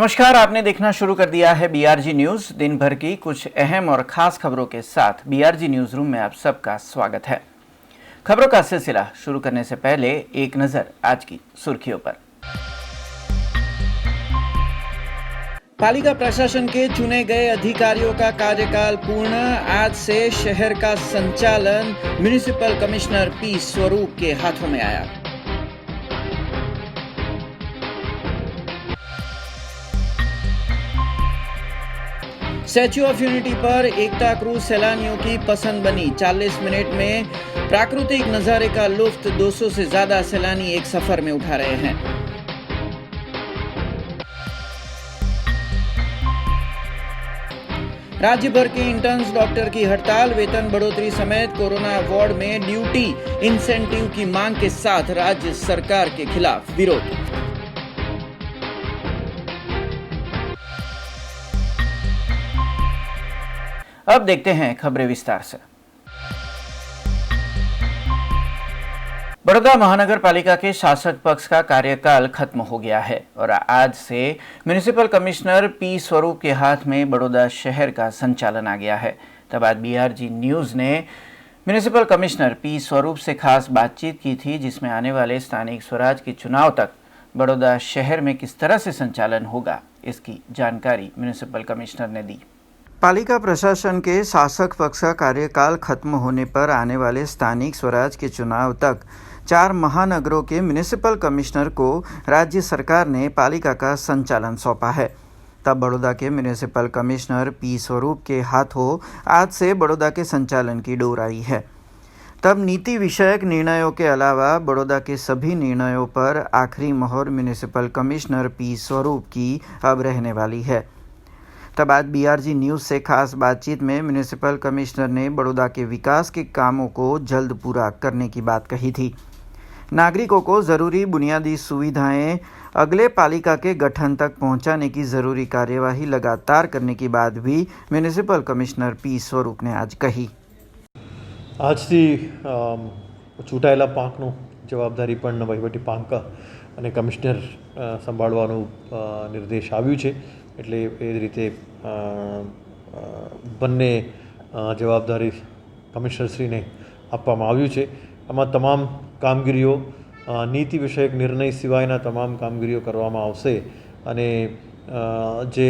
नमस्कार, आपने देखना शुरू कर दिया है बीआरजी न्यूज। दिन भर की कुछ अहम और खास खबरों के साथ बीआरजी न्यूज रूम में आप सबका स्वागत है। खबरों का सिलसिला शुरू करने से पहले एक नजर आज की सुर्खियों पर। पालिका प्रशासन के चुने गए अधिकारियों का कार्यकाल पूर्ण। आज से शहर का संचालन म्युनिसिपल कमिश्नर पी स्वरूप के हाथों में आया। स्टैच्यू ऑफ यूनिटी पर एकता क्रूज सैलानियों की पसंद बनी। 40 मिनट में प्राकृतिक नजारे का लुत्फ 200 से ज्यादा सैलानी एक सफर में उठा रहे हैं। राज्य भर के इंटर्न्स डॉक्टर की हड़ताल, वेतन बढ़ोतरी समेत कोरोना वार्ड में ड्यूटी इंसेंटिव की मांग के साथ राज्य सरकार के खिलाफ विरोध। अब देखते हैं खबरें विस्तार से। बड़ौदा महानगर पालिका के शासक पक्ष का कार्यकाल खत्म हो गया है और आज से म्युनिसिपल कमिश्नर पी स्वरूप के हाथ में बड़ौदा शहर का संचालन आ गया है। तब आज बीआरजी न्यूज ने म्युनिसिपल कमिश्नर पी स्वरूप से खास बातचीत की थी, जिसमें आने वाले स्थानीय स्वराज के चुनाव तक बड़ौदा शहर में किस तरह से संचालन होगा, इसकी जानकारी म्युनिसिपल कमिश्नर ने दी। पालिका प्रशासन के शासक पक्ष का कार्यकाल खत्म होने पर आने वाले स्थानिक स्वराज के चुनाव तक 4 महानगरों के म्युनिसिपल कमिश्नर को राज्य सरकार ने पालिका का संचालन सौंपा है। तब बड़ौदा के म्युनिसिपल कमिश्नर पी स्वरूप के हाथों आज से बड़ौदा के संचालन की डोर आई है। तब नीति विषयक निर्णयों के अलावा बड़ौदा के सभी निर्णयों पर आखिरी मोहर म्युनिसिपल कमिश्नर पी स्वरूप की अब रहने वाली है। तब आज बीआरजी न्यूज़ से खास बातचीत में म्युनिसिपल कमिश्नर ने बड़ौदा के विकास के कामों को जल्द पूरा करने की बात कही थी। नागरिकों को ज़रूरी बुनियादी सुविधाएं अगले पालिका के गठन तक पहुंचाने की ज़रूरी कार्यवाही लगातार करने की बात भी म्युनिसिपल कमिश्नर पी स्वरूप ने आज कही। આજથી ચૂંટાયેલા પાંખનું જવાબદારી પણ વહીવટી પાંખ અને કમિશનર સંભાળવાનું નિર્દેશ આવ્યું છે, એટલે એ રીતે બંને જવાબદારી કમિશનરશ્રીને આપવામાં આવ્યું છે। આમાં તમામ કામગીરીઓ નીતિ વિષયક નિર્ણય સિવાયના તમામ કામગીરીઓ કરવામાં આવશે અને જે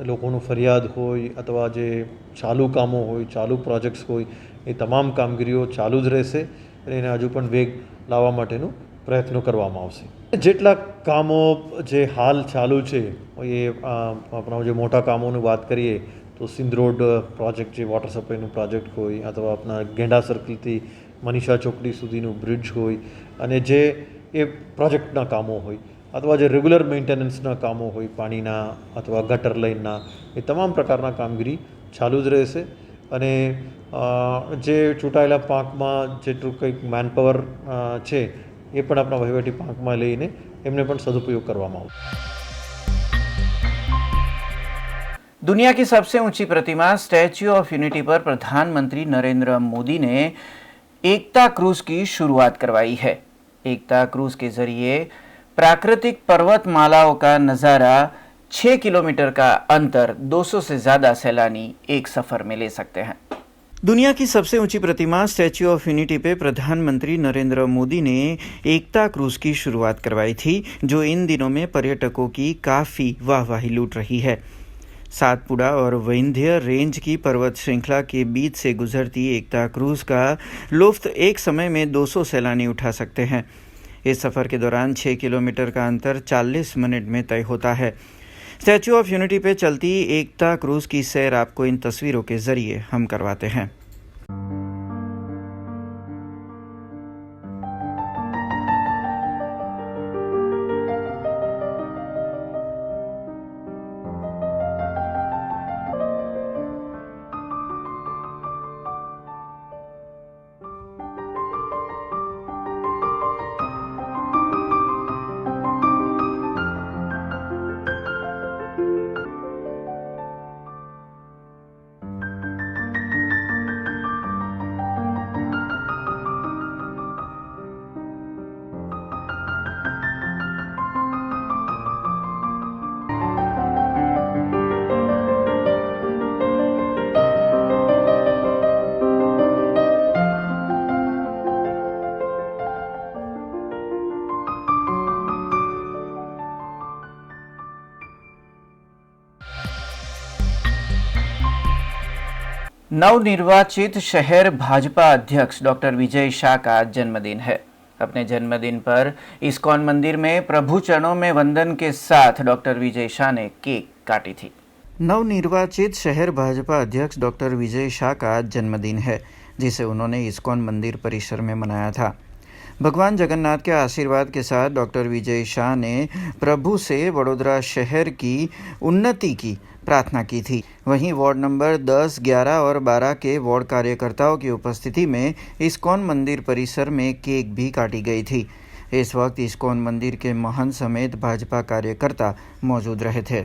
લોકોનું ફરિયાદ હોય અથવા જે ચાલુ કામો હોય, ચાલુ પ્રોજેક્ટ્સ હોય, એ તમામ કામગીરીઓ ચાલુ જ રહેશે અને એને હજુ પણ વેગ લાવવા માટેનું પ્રયત્નો કરવામાં આવશે। જેટલા કામો જે હાલ ચાલુ છે એ આપણા જે મોટા કામોની વાત કરીએ તો સિંધ રોડ પ્રોજેક્ટ, જે વોટર સપ્લાયનું પ્રોજેક્ટ હોય, અથવા આપણા ગેંડા સર્કલથી મનીષા ચોકડી સુધીનું બ્રિજ હોય, અને જે એ પ્રોજેક્ટના કામો હોય, અથવા જે રેગ્યુલર મેન્ટેનન્સના કામો હોય, પાણીના અથવા ગટર લાઇનના, એ તમામ પ્રકારના કામગીરી ચાલુ જ રહેશે। અને જે ચૂંટાયેલા પાંખમાં જેટલું કંઈક મેનપાવર છે એ પણ આપણા વહીવટી પાંખમાં લઈને એમને પણ સદુપયોગ કરવામાં આવશે। दुनिया की सबसे ऊंची प्रतिमा स्टैच्यू ऑफ यूनिटी पर प्रधानमंत्री नरेंद्र मोदी ने एकता क्रूज की शुरुआत करवाई है। एकता क्रूज के जरिए प्राकृतिक पर्वतमालाओं का नज़ारा 6 किलोमीटर का अंतर 200 से ज़्यादा सैलानी एक सफ़र में ले सकते हैं। दुनिया की सबसे ऊंची प्रतिमा स्टैच्यू ऑफ यूनिटी पे प्रधानमंत्री नरेंद्र मोदी ने एकता क्रूज की शुरुआत करवाई थी, जो इन दिनों में पर्यटकों की काफ़ी वाहवाही लूट रही है। सातपुड़ा और विंध्य रेंज की पर्वत श्रृंखला के बीच से गुजरती एकता क्रूज का लुत्फ एक समय में 200 सैलानी उठा सकते हैं। इस सफ़र के दौरान 6 किलोमीटर का अंतर 40 मिनट में तय होता है। स्टैच्यू ऑफ यूनिटी पे चलती एकता क्रूज की सैर आपको इन तस्वीरों के जरिए हम करवाते हैं। नवनिर्वाचित शहर भाजपा अध्यक्ष डॉक्टर विजय शाह का आज जन्मदिन है। अपने जन्मदिन पर इस्कॉन मंदिर में प्रभु चरणों में वंदन के साथ डॉक्टर विजय शाह ने केक काटी थी। नवनिर्वाचित शहर भाजपा अध्यक्ष डॉक्टर विजय शाह का आज जन्मदिन है, जिसे उन्होंने इस्कॉन मंदिर परिसर में मनाया था। भगवान जगन्नाथ के आशीर्वाद के साथ डॉक्टर विजय शाह ने प्रभु से वडोदरा शहर की उन्नति की प्रार्थना की थी। वहीं वार्ड नंबर 10, 11 और 12 के वार्ड कार्यकर्ताओं की उपस्थिति में इस्कॉन मंदिर परिसर में केक भी काटी गई थी। इस वक्त इस्कॉन मंदिर के महंत समेत भाजपा कार्यकर्ता मौजूद रहे थे।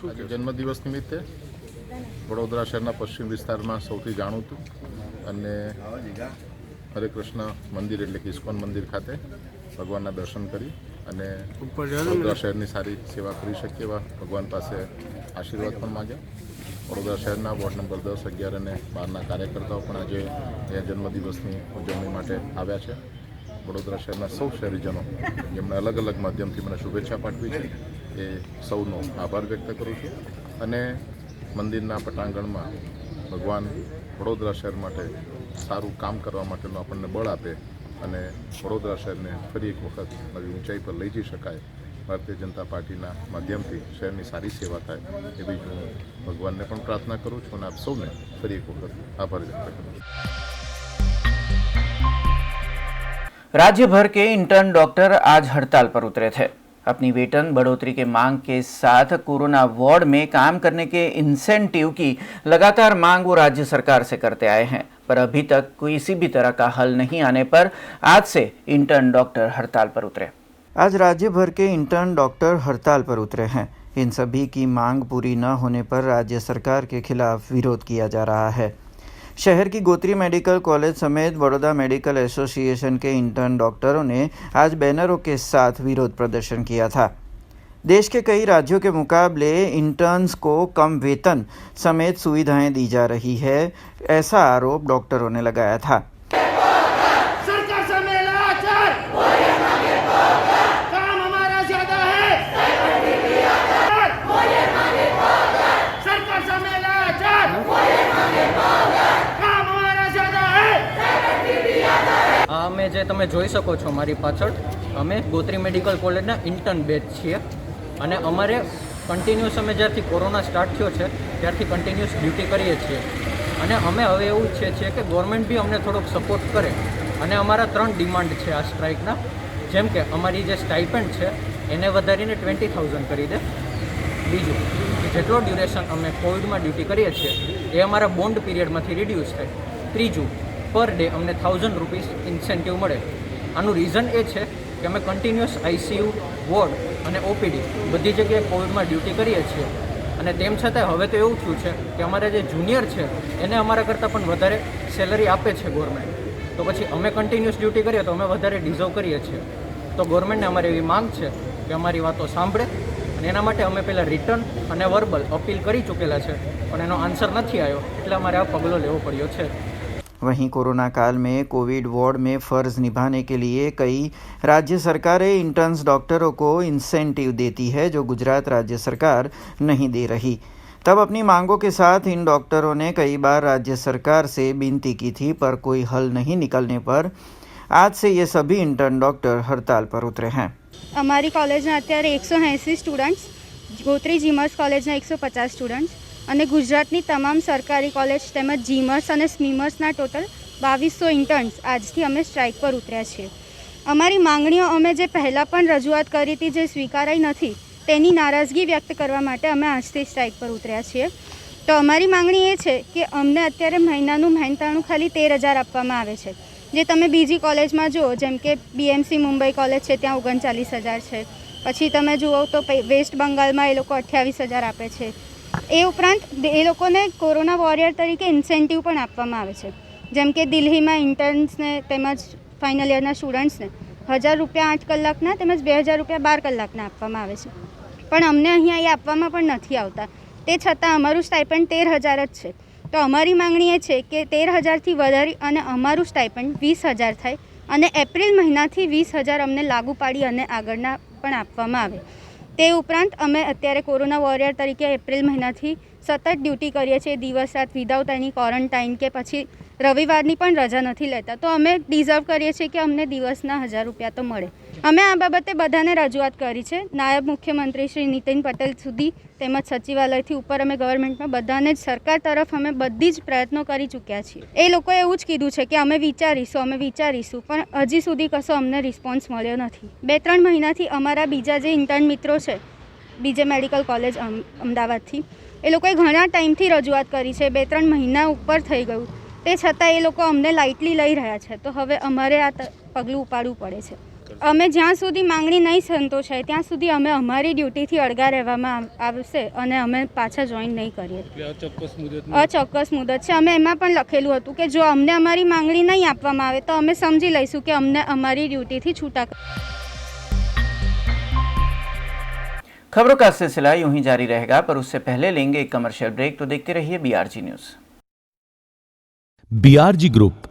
આજે જન્મદિવસ નિમિત્તે વડોદરા શહેરના પશ્ચિમ વિસ્તારમાં સૌથી જાણીતું અને હરે કૃષ્ણ મંદિર એટલે કે ઇસ્કોન મંદિર ખાતે ભગવાનના દર્શન કરી અને વડોદરા શહેરની સારી સેવા કરી શકીએ એવા ભગવાન પાસે આશીર્વાદ પણ માગ્યા। વડોદરા શહેરના વોર્ડ નંબર 10, 11 અને 12ના કાર્યકર્તાઓ પણ આજે અહીંયા જન્મદિવસની ઉજવણી માટે આવ્યા છે। વડોદરા શહેરના સૌ શહેરીજનો જેમણે અલગ અલગ માધ્યમથી મને શુભેચ્છા પાઠવી છે એ સૌનો આભાર વ્યક્ત કરું છું અને મંદિરના પટાંગણમાં ભગવાન વડોદરા શહેર માટે સારું કામ કરવા માટેનું આપણને બળ આપે અને વડોદરા શહેરને ફરી એક વખત નવી ઊંચાઈ પર લઈ જઈ શકાય। ભારતીય જનતા પાર્ટીના માધ્યમથી શહેરની સારી સેવા થાય એવી હું ભગવાનને પણ પ્રાર્થના કરું છું અને આપ સૌને ફરી એક વખત આભાર વ્યક્ત કરું છું। राज्य भर के इंटर्न डॉक्टर आज हड़ताल पर उतरे थे। अपनी वेतन बढ़ोतरी के मांग के साथ कोरोना वार्ड में काम करने के इंसेंटिव की लगातार मांग वो राज्य सरकार से करते आए हैं, पर अभी तक किसी भी तरह का हल नहीं आने पर आज से इंटर्न डॉक्टर हड़ताल पर उतरे। आज राज्य भर के इंटर्न डॉक्टर हड़ताल पर उतरे हैं। इन सभी की मांग पूरी न होने पर राज्य सरकार के खिलाफ विरोध किया जा रहा है। शहर की गोत्री मेडिकल कॉलेज समेत बड़ौदा मेडिकल एसोसिएशन के इंटर्न डॉक्टरों ने आज बैनरों के साथ विरोध प्रदर्शन किया था। देश के कई राज्यों के मुकाबले इंटर्न्स को कम वेतन समेत सुविधाएं दी जा रही है, ऐसा आरोप डॉक्टरों ने लगाया था। અમે જે તમે જોઈ શકો છો મારી પાછળ અમે ગોત્રી મેડિકલ કોલેજના ઇન્ટર્ન બેચ છીએ અને અમારે કન્ટિન્યુઅસ અમે જ્યારથી કોરોના સ્ટાર્ટ થયો છે ત્યારથી કન્ટિન્યુઅસ ડ્યુટી કરીએ છીએ અને અમે હવે એવું ઈચ્છીએ છીએ કે ગવર્મેન્ટ બી અમને થોડોક સપોર્ટ કરે અને અમારા 3 ડિમાન્ડ છે આ સ્ટ્રાઇકના, જેમ કે અમારી જે સ્ટાઇપેન્ડ છે એને વધારીને 20,000 કરી દે, બીજું જેટલો ડ્યુરેશન અમે કોવિડમાં ડ્યુટી કરીએ છીએ એ અમારા બોન્ડ પીરિયડમાંથી રિડ્યુસ થાય, ત્રીજું પર ડે અમને 1,000 રૂપીસ ઇન્સેન્ટિવ મળે। આનું રીઝન એ છે કે અમે કન્ટિન્યુઅસ આઈસીયુ, વોર્ડ અને ઓપીડી બધી જગ્યાએ કોવિડમાં ડ્યુટી કરીએ છીએ અને તેમ છતાં હવે તો એવું થયું છે કે અમારા જે જુનિયર છે એને અમારા કરતાં પણ વધારે સેલરી આપે છે ગવર્મેન્ટ, તો પછી અમે કન્ટિન્યુઅસ ડ્યુટી કરીએ તો અમે વધારે ડિઝર્વ કરીએ છીએ। તો ગવર્મેન્ટને અમારી એવી માંગ છે કે અમારી વાતો સાંભળે અને એના માટે અમે પહેલાં રિટર્ન અને વર્બલ અપીલ કરી ચૂકેલા છે પણ એનો આન્સર નથી આવ્યો એટલે અમારે આ પગલો લેવો પડ્યો છે। वहीं कोरोना काल में कोविड वार्ड में फ़र्ज निभाने के लिए कई राज्य सरकारें इंटर्न्स डॉक्टरों को इंसेंटिव देती है, जो गुजरात राज्य सरकार नहीं दे रही। तब अपनी मांगों के साथ इन डॉक्टरों ने कई बार राज्य सरकार से विनती की थी, पर कोई हल नहीं निकलने पर आज से ये सभी इंटर्न डॉक्टर हड़ताल पर उतरे हैं। અમારી કોલેજના અત્યારે 180 સ્ટુડન્ટ્સ, ગોત્રી જીમર્સ કોલેજના 150 સ્ટુડન્ટ્સ અને ગુજરાતની તમામ સરકારી કોલેજ તેમજ જીમર્સ અને સ્મીમર્સના ટોટલ 2200 ઇન્ટર્ન્સ આજથી અમે સ્ટ્રાઇક પર ઉતર્યા છીએ। અમારી માંગણીઓ અમે જે પહેલાં પણ રજૂઆત કરી હતી જે સ્વીકારાઈ નથી તેની નારાજગી વ્યક્ત કરવા માટે અમે આજથી સ્ટ્રાઇક પર ઉતર્યા છીએ। તો અમારી માંગણી એ છે કે અમને અત્યારે મહિનાનું મહેનતાણું ખાલી 13,000 આપવામાં આવે છે, જે તમે બીજી કોલેજમાં જુઓ જેમ કે BMC મુંબઈ કોલેજ છે ત્યાં 39,000 છે, પછી તમે જુઓ તો વેસ્ટ બંગાળમાં એ લોકો 28,000 આપે છે। એ ઉપરાંત એ લોકોને કોરોના વોરિયર તરીકે ઇન્સેન્ટિવ પણ આપવામાં આવે છે, જેમ કે દિલ્હીમાં ઇન્ટર્ન્સને તેમજ ફાઇનલ યરના સ્ટુડન્ટ્સને 1,000 રૂપિયા 8 કલાકના તેમજ 2,000 રૂપિયા 12 કલાકના આપવામાં આવે છે, પણ અમને અહીંયા એ આપવામાં પણ નથી આવતા। તે છતાં અમારું સ્ટાઇપેન્ડ 13,000 જ છે। તો અમારી માંગણી એ છે કે 13,000થી વધારી અને અમારું સ્ટાઇપન્ડ 20,000 થાય અને એપ્રિલ મહિનાથી 20,000 અમને લાગુ પાડી અને આગળના પણ આપવામાં આવે. તે ઉપરાંત અમે અત્યારે કોરોના વોરિયર તરીકે એપ્રિલ મહિનાથી સતત ડ્યુટી કરીએ છીએ, દિવસ રાત વિધાઉટ એની ક્વોરન્ટાઇન કે પછી રવિવારની પણ રજા નથી લેતા. તો અમે ડિઝર્વ કરીએ છીએ કે અમને દિવસના 1,000 રૂપિયા તો મળે. અમે આ બાબતે બધાને રજૂઆત કરી છે, નાયબ મુખ્યમંત્રી શ્રી નીતિન પટેલ સુધી તેમજ સચિવાલયથી ઉપર અમે ગવર્મેન્ટમાં બધાને જ સરકાર તરફ અમે બધી જ પ્રયત્નો કરી ચૂક્યા છીએ. એ લોકોએ એવું જ કીધું છે કે અમે વિચારીશું પણ હજી સુધી કશો અમને રિસ્પોન્સ મળ્યો નથી. 2-3 મહિનાથી અમારા બીજા જે ઇન્ટર્ન મિત્રો છે બીજે મેડિકલ કોલેજ અમદાવાદથી, એ લોકોએ ઘણા ટાઈમથી રજૂઆત કરી છે, 2-3 મહિના ઉપર થઈ ગયું, તે છતાં એ લોકો અમને લાઇટલી લઈ રહ્યા છે. તો હવે અમારે આ પગલું ઉપાડવું પડે છે. અમે જ્યાં સુધી માંગણી નહીં સંતોષાય ત્યાં સુધી અમે અમારી ડ્યુટીથી અળગા રહેવામાં આવશે અને અમે પાછા જોઈન નહીં કરીએ. અચોક્કસ મુદત છે. અમે એમાં પણ લખેલું હતું કે જો અમને અમારી માંગણી નહીં આપવામાં આવે તો અમે સમજી લઈશું કે અમને અમારી ડ્यूटी छूटा. खबरों का सिलसिला यूं ही जारी रहेगा, पर उससे पहले लेंगे एक कमर्शियल ब्रेक. तो देखते रहिए BRG news. BRG group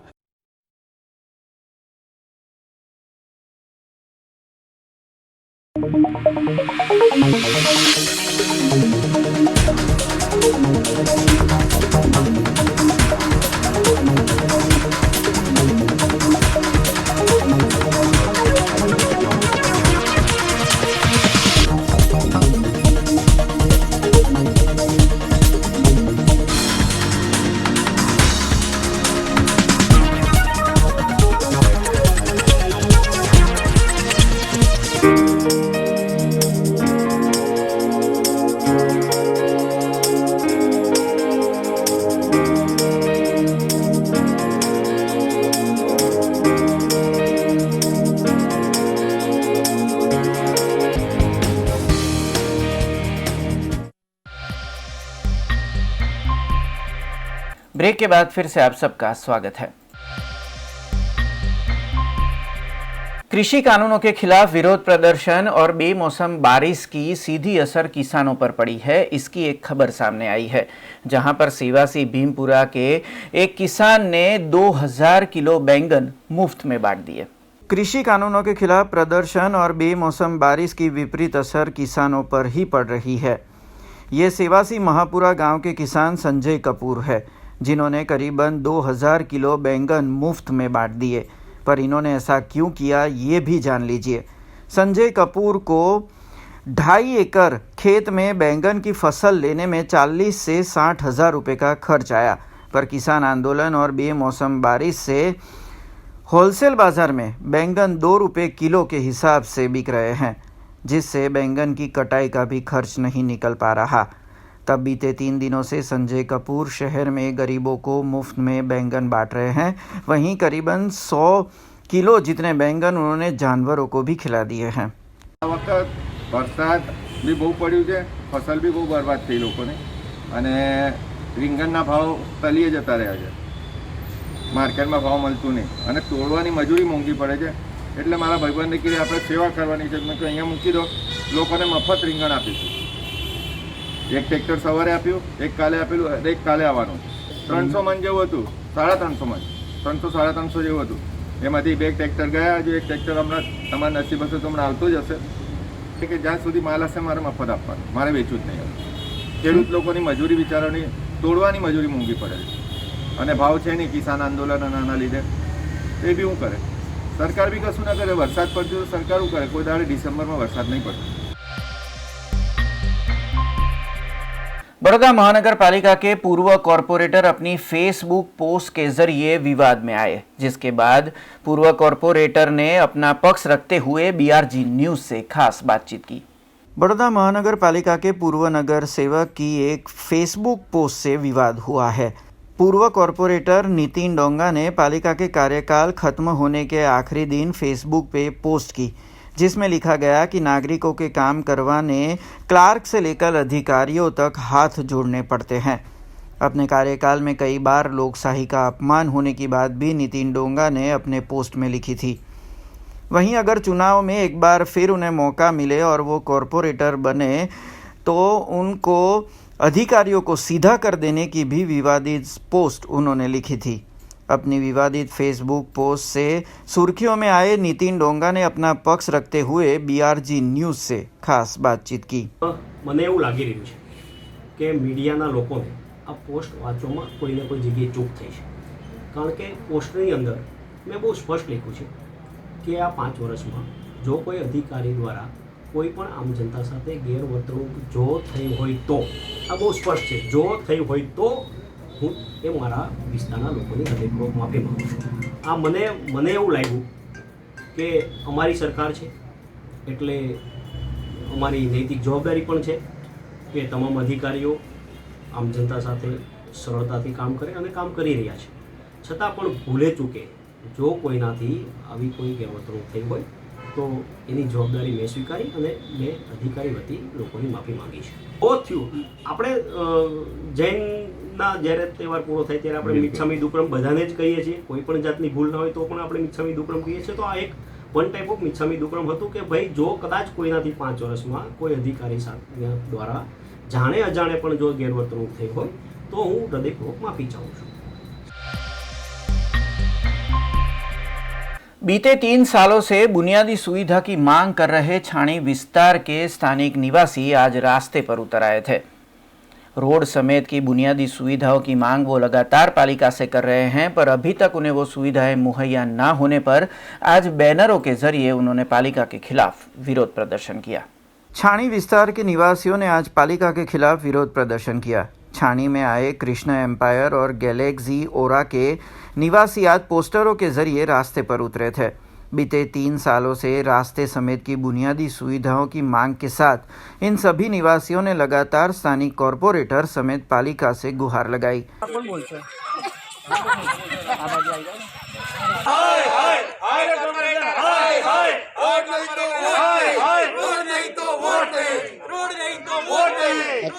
break के बाद फिर से आप सबका स्वागत है. कृषि कानूनों के खिलाफ विरोध प्रदर्शन और बेमौसम बारिश की सीधी असर किसानों पर पड़ी है. इसकी एक खबर सामने आई है, जहां पर सेवासी भीमपुरा के एक किसान ने 2,000 किलो बैंगन मुफ्त में बांट दिए. कृषि कानूनों के खिलाफ प्रदर्शन और बेमौसम बारिश की विपरीत असर किसानों पर ही पड़ रही है. ये सेवासी महापुरा गांव के किसान संजय कपूर है, जिन्होंने करीबन 2,000 किलो बैंगन मुफ्त में बांट दिए. पर इन्होंने ऐसा क्यों किया ये भी जान लीजिए. संजय कपूर को 2.5 एकड़ खेत में बैंगन की फसल लेने में 40 से 60 हज़ार रुपये का खर्च आया. पर किसान आंदोलन और बेमौसम बारिश से होलसेल बाज़ार में बैंगन 2 रुपये किलो के हिसाब से बिक रहे हैं, जिससे बैंगन की कटाई का भी खर्च नहीं निकल पा रहा. तब बीते 3 दिनों से संजय कपूर शहर में गरीबों को मुफ्त में बैंगन बांट रहे हैं. वहीं करीबन 100 किलो जितने बैंगन उन्होंने जानवरों को भी खिला दिए हैं. આ વખત વરસાદ બી બહુ પડ્યું છે, ફસલ બી બહુ બરબાદ થઈ લોકોને, અને રીંગણના ભાવ તલીએ જતા રહ્યા છે, માર્કેટમાં ભાવ મળતું નહીં, અને તોડવાની મજૂરી મોંઘી પડે છે. એટલે મારા ભાઈબંધને કીધું આપણે સેવા કરવાની છે. મેં કહ્યું અહીંયા મૂકી દો, લોકોને મફત રીંગણ આપીશું. એક ટ્રેક્ટર સવારે આપ્યું, એક કાલે આપેલું, એક કાલે આવવાનું. 300 મણ જેવું હતું, 350 મણ, 300-350 જેવું હતું. એમાંથી 2 ટ્રેક્ટર ગયા. હજુ એક ટ્રેક્ટર હમણાં તમારા નસીબ હશે તો હમણાં આવતું જ હશે. કે જ્યાં સુધી માલ હશે મારે મફત આપવાનું, મારે વેચવું જ નહીં. ખેડૂત લોકોની મજૂરી બિચારાની તોડવાની મજૂરી મોંઘી પડે છે, અને ભાવ છે નહીં કિસાન આંદોલન અને આના લીધે. એ બી શું કરે? સરકાર બી કશું ના કરે. વરસાદ પડતો તો સરકાર શું કરે? કોઈ દાડે ડિસેમ્બરમાં વરસાદ નહીં પડતો. बड़ौदा महानगर पालिका के पूर्व कॉरपोरेटर अपनी फेसबुक पोस्ट के जरिए विवाद में आए, जिसके बाद पूर्व कॉरपोरेटर ने अपना पक्ष रखते हुए BRG न्यूज से खास बातचीत की. बड़ौदा महानगर पालिका के पूर्व नगर सेवक की एक फेसबुक पोस्ट से विवाद हुआ है. पूर्व कॉरपोरेटर नितिन डोंगा ने पालिका के कार्यकाल खत्म होने के आखिरी दिन फेसबुक पे पोस्ट की, जिसमें लिखा गया कि नागरिकों के काम करवाने क्लार्क से लेकर अधिकारियों तक हाथ जोड़ने पड़ते हैं. अपने कार्यकाल में कई बार लोकशाही का अपमान होने की बात भी नितिन डोंगा ने अपने पोस्ट में लिखी थी. वहीं अगर चुनाव में एक बार फिर उन्हें मौका मिले और वो कॉरपोरेटर बने तो उनको अधिकारियों को सीधा कर देने की भी विवादित पोस्ट उन्होंने लिखी थी। अपनी विवादित फेसबुक पोस्ट से सुर्खियों में आए नितिन डोंगा ने अपना पक्ष रखते हुए BRG न्यूज़ से खास बातचीत की। મને એવું લાગી રહ્યું છે કે મીડિયાના લોકોને આ પોસ્ટ વાંચવામાં કોઈને કોઈ જગ્યાએ ચૂક થઈ છે, કારણ કે પોસ્ટની અંદર મેં બહુ સ્પષ્ટ લખ્યું છે કે આ 5 વર્ષમાં જો કોઈ અધિકારી દ્વારા કોઈ પણ આમ જનતા સાથે ગેરવર્તણૂક જો થઈ હોય તો આ બહુ સ્પષ્ટ છે, જો થઈ હોય તો હું એ મારા વિસ્તારના લોકોની હૃદયપૂર્વક માફી માગું છું। આ મને એવું લાગ્યું કે અમારી સરકાર છે એટલે અમારી નૈતિક જવાબદારી પણ છે કે તમામ અધિકારીઓ આમ જનતા સાથે સરળતાથી કામ કરે અને કામ કરી રહ્યા છે, છતાં પણ ભૂલે ચૂકે જો કોઈનાથી આવી કોઈ ગેરવર્તણૂક થઈ હોય તો એની જવાબદારી મેં સ્વીકારી અને મેં અધિકારી વતી લોકોની માફી માંગી છે। બહુ થયું આપણે જૈનના જ્યારે તહેવાર પૂરો થાય ત્યારે આપણે મિચ્છામી દુક્કડમ બધાને જ કહીએ છીએ, કોઈ પણ જાતની ભૂલ ના હોય તો પણ આપણે મિચ્છામી દુક્કડમ કહીએ છીએ। તો આ એક વન ટાઈપ ઓફ મિચ્છામી દુક્કડમ હતું કે ભાઈ જો કદાચ કોઈનાથી 5 વર્ષમાં કોઈ અધિકારી દ્વારા જાણે અજાણે પણ જો ગેરવર્તણૂક થઈ હોય તો હું હૃદયપૂર્વક માફી ચાહું છું। बीते 3 सालों से बुनियादी सुविधा की मांग कर रहे छाणी विस्तार के स्थानिक निवासी आज रास्ते पर उतर आए थे। रोड समेत की बुनियादी सुविधाओं की मांग वो लगातार पालिका से कर रहे हैं, पर अभी तक उन्हें वो सुविधाएं मुहैया ना होने पर आज बैनरों के जरिए उन्होंने पालिका के खिलाफ विरोध प्रदर्शन किया। छाणी विस्तार के निवासियों ने आज पालिका के खिलाफ विरोध प्रदर्शन किया। छाणी में आए कृष्णा एम्पायर और गैलेक्सी ओरा के निवासी आज पोस्टरों के जरिए रास्ते पर उतरे थे। बीते 3 सालों से रास्ते समेत की बुनियादी सुविधाओं की मांग के साथ इन सभी निवासियों ने लगातार स्थानीय कॉरपोरेटर समेत पालिका से गुहार लगाई।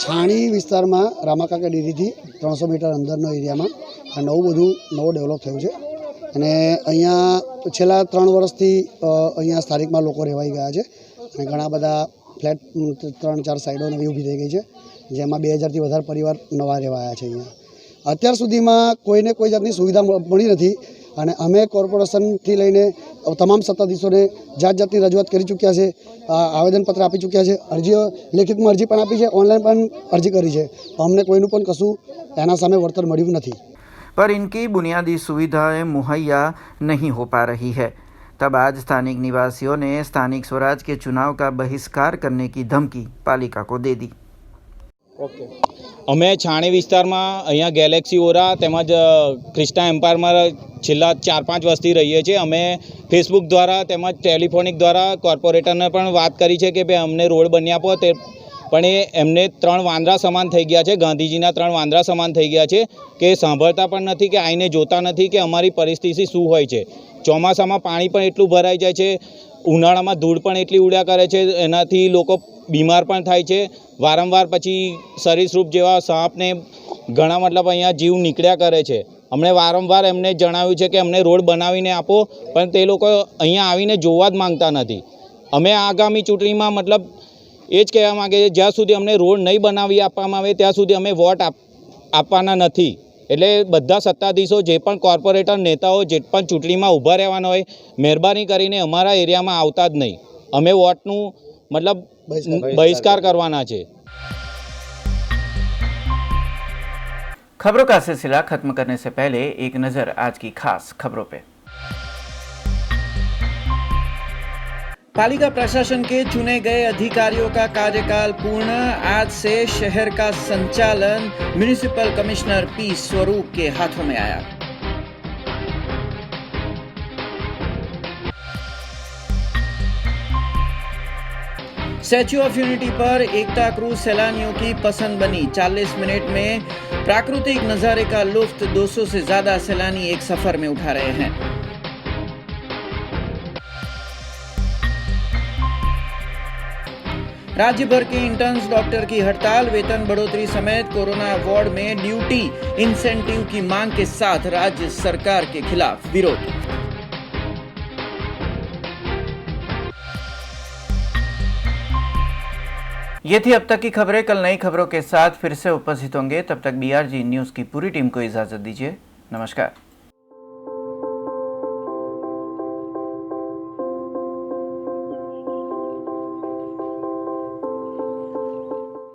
છાણી વિસ્તારમાં રામાકાકા ડેરીથી 300 મીટર અંદરનો એરિયામાં આ નવો ડેવલપ થયું છે અને અહીંયા છેલ્લા 3 વર્ષથી અહીંયા સ્થાનિકમાં લોકો રહેવાઈ ગયા છે અને ઘણા બધા ફ્લેટ 3-4 સાઈડો નવી ઊભી થઈ ગઈ છે, જેમાં 2000થી વધારે પરિવાર નવા રહેવાયા છે। અહીંયા અત્યાર સુધીમાં કોઈને કોઈ જાતની સુવિધા મળી નથી અને અમે કોર્પોરેશનથી લઈને તમામ સત્તાધીશોને જાતની રજૂઆત કરી ચૂક્યા છે, આવેદનપત્ર આપી ચૂક્યા છે, અરજીઓ લેખિતમાં અરજી પણ આપી છે, ઓનલાઈન પણ અરજી કરી છે, અમને કોઈનું પણ કશું એના સામે વળતર મળ્યું નથી। पर इनकी बुनियादी सुविधाएं मुहैया नहीं हो पा रही है। तब आज स्थानिक निवासियों ने स्थानिक स्वराज के चुनाव का बहिष्कार करने की धमकी पालिका को दे दी। અમે છાણી વિસ્તારમાં અહીંયા ગેલેક્સી ઓરા તેમજ ક્રિસ્ટા એમ્પાયરમાં છેલ્લા 4-5 વર્ષથી રહીએ છીએ। અમે ફેસબુક દ્વારા તેમજ ટેલિફોનિક દ્વારા કોર્પોરેટરને પણ વાત કરી છે કે ભાઈ અમને રોડ બની આપો, તે પણ એમને 3 વાંદરા સમાન થઈ ગયા છે, ગાંધીજીના 3 વાંદરા સમાન થઈ ગયા છે કે સાંભળતા પણ નથી કે આઈને જોતા નથી કે અમારી પરિસ્થિતિ શું હોય છે। ચોમાસામાં પાણી પણ એટલું ભરાઈ જાય છે, ઉનાળામાં ધૂળ પણ એટલી ઉડ્યા કરે છે, એનાથી લોકો બીમાર પણ થાય છે। વારંવાર પછી સરીસૃપ જેવા સાપને ઘણા મતલબ અહીંયા જીવ નીકળ્યા કરે છે। અમને વારંવાર એમને જણાવ્યું છે કે અમને રોડ બનાવીને આપો, પણ તે લોકો અહીંયા આવીને જોવા જ માંગતા નથી। અમે આગામી ચૂંટણીમાં મતલબ એ જ કહેવા માગે છે જ્યાં સુધી અમને રોડ નહીં બનાવી આપવામાં આવે ત્યાં સુધી અમે વોટ આપવાના નથી। એટલે બધા સત્તાધીશો જે પણ કોર્પોરેટર નેતાઓ જે પણ ચૂંટણીમાં ઊભા રહેવાના હોય મહેરબાની કરીને અમારા એરિયામાં આવતા જ નહીં। અમે વોટનું मतलब बहिष्कार करवाना है। खबरों का सिलसिला खत्म करने से पहले एक नजर आज की खास खबरों पे। पालिका प्रशासन के चुने गए अधिकारियों का कार्यकाल पूर्ण। आज से शहर का संचालन म्युनिसिपल कमिश्नर P स्वरूप के हाथों में आया। स्टैच्यू ऑफ यूनिटी पर एकता क्रूज सैलानियों की पसंद बनी। 40 मिनट में प्राकृतिक नजारे का लुत्फ 200 से ज्यादा सैलानी एक सफर में उठा रहे हैं। राज्य भर के इंटर्न्स डॉक्टर की हड़ताल, वेतन बढ़ोतरी समेत कोरोना वार्ड में ड्यूटी इंसेंटिव की मांग के साथ राज्य सरकार के खिलाफ विरोध। ये थी अब तक की खबरें। कल नई खबरों के साथ फिर से उपस्थित होंगे। तब तक BRG न्यूज़ की पूरी टीम को इजाज़त दीजिए। नमस्कार।